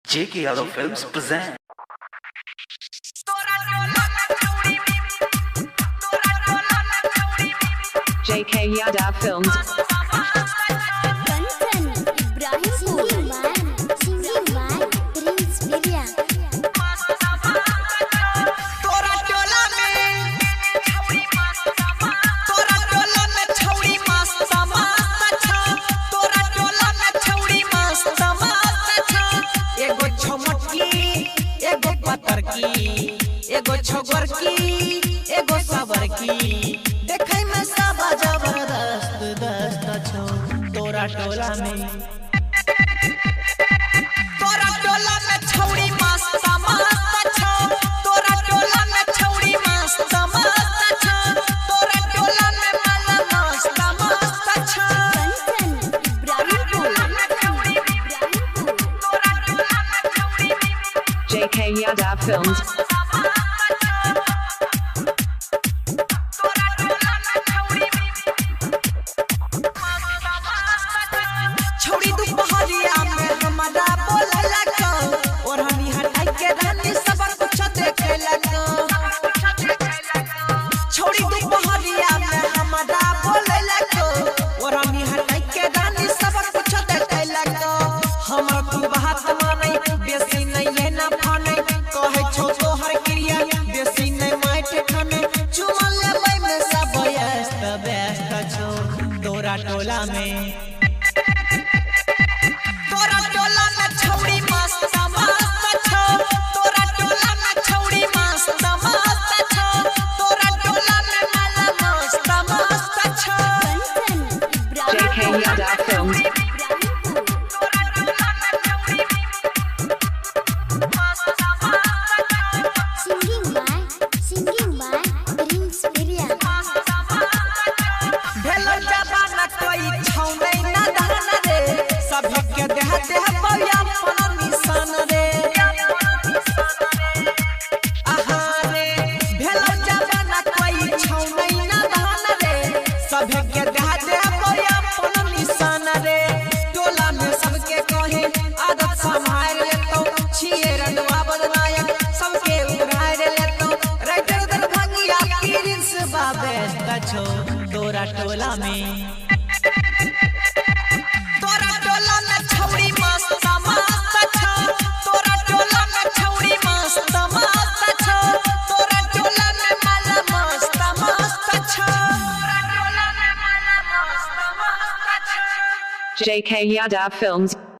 JK Yadav Films present. JK Yadav Films. एगो छोगर की एगो सबर की देखै में सब जबरदस्त दस्त छौ तोरा टोला में छौड़ी मस्त मस्त छौ तोरा टोला में छौड़ी मस्त मस्त छौ तोरा टोला में माला मस्त मस्त छौ JK Yadav Films. छौड़ी दुपहरिया में हमरा बोले लगो और हनी हटाई के रानी सब कुछ देखे लगो छौड़ी दुपहरिया में हमरा बोले लगो और हनी हटाई के रानी सब कुछ देखे लगो हमरा तू बात मानै बेसी नहीं है ना फानै कहे छौ तोहर क्रिया बेसी नहीं माइट खाने चुमा लेबै में सब व्यस्त छौ तोरा टोला में JK Yadav Films. Singing by Prince Birya. भेलो जबाना कोई छौ नहीं ना दाना रे सभी के देह देह पया अपन निशान रे आहा रे भेलो जबाना कोई छौ नहीं ना दाना रे सभी के देह देह पया अपन निशान रे टोला में सबके कहे आदत संभाल लेतो छिए रंगवा बदनायक सबके उड़ाए लेतो राइटर दरभंगिया प्रिंस बाबे छौ तोरा टोला में छौड़ी मस्त मस्त छौ तोरा टोला में छौड़ी मस्त मस्त छौ तोरा टोला में माला मस्त मस्त छौ JK Yadav Films.